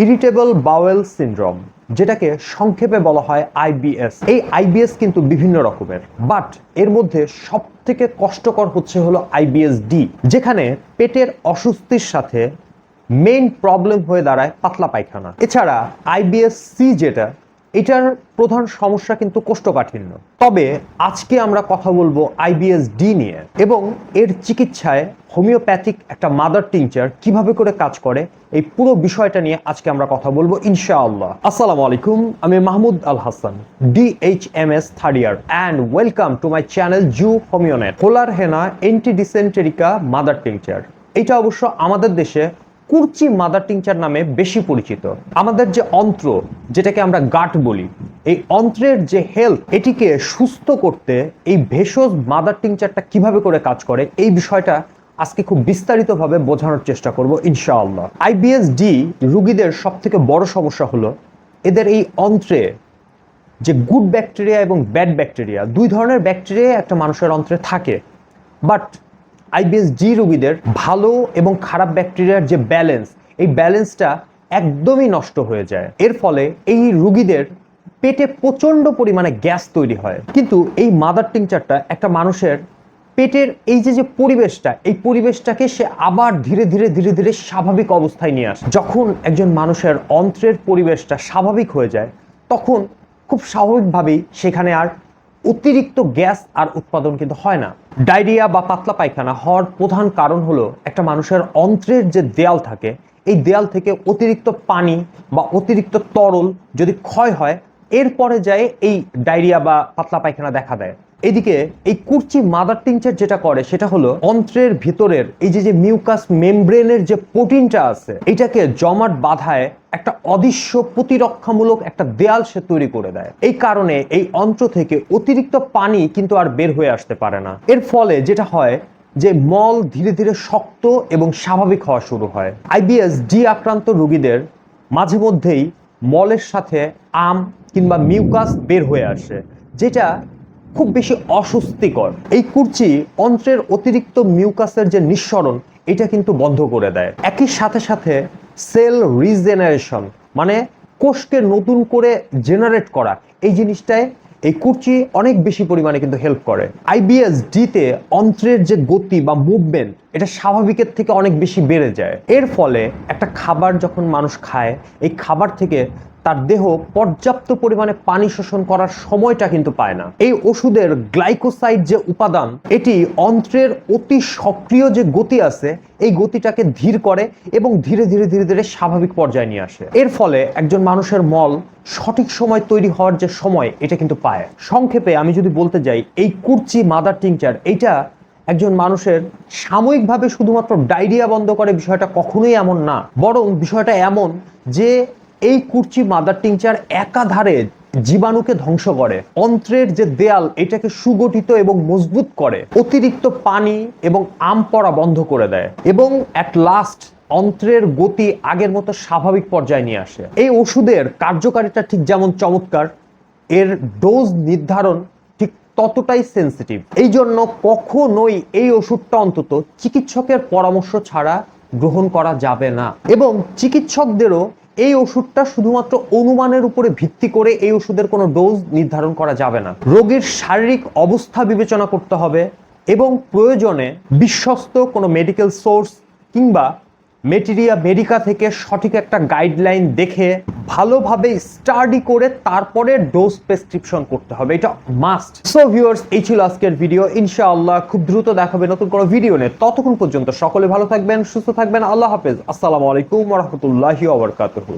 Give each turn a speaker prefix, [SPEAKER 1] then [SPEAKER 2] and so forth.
[SPEAKER 1] Irritable bowel syndrome, যেটাকে সংক্ষেপে বলা হয় আইবিএস। এই আইবিএস কিন্তু বিভিন্ন রকমের, বাট এর মধ্যে সবথেকে কষ্টকর হলো আইবিএস ডি, যেখানে পেটের অস্বস্তির সাথে মেইন প্রবলেম হয়ে দাঁড়ায় পাতলা পায়খানা। এছাড়া আইবিএস সি যেটা, এটার প্রধান সমস্যা কিন্তু কোষ্ঠকাঠিন্য। তবে আজকে আমরা কথা বলবো আইবিএস ডি নিয়ে এবং এর চিকিৎসায় হোমিওপ্যাথিক একটা মাদার টিংচার কিভাবে করে কাজ করে, এই পুরো বিষয়টা নিয়ে আজকে আমরা কথা বলবো ইনশাআল্লাহ। আসসালামু আলাইকুম, আমি Mahmud Al Hasan, DHMS third year, and welcome to my channel জু হোমিওনেট। Holarrhena antidysenterica mother tincture, এটা অবশ্য আমাদের দেশে কুরচি মাদার টিংচার নামে বেশি পরিচিত। আমাদের যে অন্ত্র, যেটাকে আমরা গাট বলি, এই অন্ত্রের যে হেলথ, এটিকে সুস্থ করতে এই ভেষজ মাদার টিংচারটা কিভাবে করে কাজ করে, এই বিষয়টা আজকে খুব বিস্তারিতভাবে বোঝানোর চেষ্টা করব ইনশাআল্লাহ। আইবিএস ডি রোগীদের সব থেকে বড় সমস্যা হলো এদের এই অন্ত্রে যে গুড ব্যাকটেরিয়া এবং ব্যাড ব্যাকটেরিয়া, দুই ধরনের ব্যাকটেরিয়া একটা মানুষের অন্ত্রে থাকে, বাট আইবিএস ডি রোগীদের ভালো এবং খারাপ ব্যাকটেরিয়ার যে ব্যালেন্স, এই ব্যালেন্সটা একদমই নষ্ট হয়ে যায়। এর ফলে এই রোগীদের পেটে প্রচণ্ড পরিমাণে গ্যাস তৈরি হয়। কিন্তু এই মাদার টিংচারটা একটা মানুষের পেটের এই যে পরিবেশটা, এই পরিবেশটাকে সে আবার ধীরে ধীরে স্বাভাবিক অবস্থায় নিয়ে আসে। যখন একজন মানুষের অন্ত্রের পরিবেশটা স্বাভাবিক হয়ে যায়, তখন খুব স্বাভাবিকভাবেই সেখানে আর অতিরিক্ত গ্যাস আর উৎপাদন কিন্তু হয় না। ডায়রিয়া বা পাতলা পায়খানা হওয়ার প্রধান কারণ হলো একটা মানুষের অন্ত্রের যে দেয়াল থাকে, এই দেয়াল থেকে অতিরিক্ত পানি বা অতিরিক্ত তরল যদি ক্ষয় হয়, এরপরে যায় এই ডায়রিয়া বা পাতলা পায়খানা দেখা দেয়। এদিকে এই কুরচি মাদার টিংচার যেটা করে, সেটা হলো অন্ত্রের ভিতরের এই যে মিউকাস মেমব্রেনের যে প্রোটিনটা আছে, এটাকে জমাট বাঁধায় একটা অদৃশ্য প্রতিরক্ষামূলক একটা দেয়াল সে তৈরি করে দেয়। এই কারণে এই অন্ত্র থেকে অতিরিক্ত পানি কিন্তু আর বের হয়ে আসতে পারে না। এর ফলে যেটা হয় যে মল ধীরে ধীরে শক্ত এবং স্বাভাবিক হওয়া শুরু হয়। আইবিএস ডি আক্রান্ত রোগীদের মাঝে মধ্যেই মলের সাথে আম কিংবা মিউকাস বের হয়ে আসে, যেটা খুব বেশি অস্বস্তিকর। এই কুরচি অন্ত্রের অতিরিক্ত মিউকাসের যে নিঃসরণ, এটা কিন্তু বন্ধ করে দেয়। একই সাথে সাথে সেল রিজেনারেশন, মানে কোষকে নতুন করে জেনারেট করা, এই জিনিসটায় এই কুরচি অনেক বেশি পরিমাণে কিন্তু হেল্প করে। আইবিএস ডিতে অন্ত্রের যে গতি বা মুভমেন্ট, এটা স্বাভাবিকের থেকে অনেক বেশি বেড়ে যায়। এর ফলে একটা খাবার যখন মানুষ খায়, এই খাবার থেকে তার দেহ পর্যাপ্ত পরিমাণে পানি শোষণ করার সময়টা কিন্তু পায় না। এই ওষুধের গ্লাইকোসাইড যে উপাদান, এটি অন্ত্রের অতি সক্রিয় যে গতি আছে, এই গতিটাকে ধীর করে এবং ধীরে ধীরে স্বাভাবিক পর্যায়ে নিয়ে আসে। এর ফলে একজন মানুষের মল সঠিক সময় তৈরি হওয়ার যে সময়, এটা কিন্তু পায়। সংক্ষেপে আমি যদি বলতে যাই, এই কুরচি মাদার টিংচার, এইটা একজন মানুষের সাময়িকভাবে শুধুমাত্র ডায়রিয়া বন্ধ করে, বিষয়টা কখনোই এমন না। বরং বিষয়টা এমন যে এই কুরচি মাদার টিংচার একাধারে জীবাণুকে ধ্বংস করে, অন্ত্রের যে দেয়াল, এটাকে সুগঠিত এবং মজবুত করে, অতিরিক্ত পানি এবং আম পড়া বন্ধ করে দেয় এবং অ্যাট লাস্ট অন্ত্রের গতি আগের মতো স্বাভাবিক পর্যায়ে নিয়ে আসে। এই ওষুধের কার্যকারিতা ঠিক যেমন চমৎকার, এর ডোজ নির্ধারণ ঠিক ততটাই সেন্সিটিভ। এই জন্য কখনোই এই ওষুধটা অন্তত চিকিৎসকের পরামর্শ ছাড়া গ্রহণ করা যাবে না, এবং চিকিৎসকদেরও এই ওষুধটা শুধুমাত্র অনুমানের উপরে ভিত্তি করে এই ওষুধের কোনো ডোজ নির্ধারণ করা যাবে না। রোগীর শারীরিক অবস্থা বিবেচনা করতে হবে এবং প্রয়োজনে বিশ্বস্ত কোনো মেডিকেল সোর্স কিংবা মেটেরিয়া মেডিকা থেকে সঠিক একটা গাইডলাইন দেখে ভালোভাবে স্টাডি করে তারপরে ডোজ প্রেসক্রিপশন করতে হবে, এটা মাস্ট। সো ভিউয়ার্স, এই ছিল আজকের ভিডিও। ইনশাআল্লাহ খুব দ্রুত দেখাবে নতুন কোনো ভিডিও নিয়ে। ততক্ষণ পর্যন্ত সকলে ভালো থাকবেন, সুস্থ থাকবেন। আল্লাহ হাফেজ। আসসালামু আলাইকুম ওয়া রাহমাতুল্লাহি ওয়া বারাকাতুহু।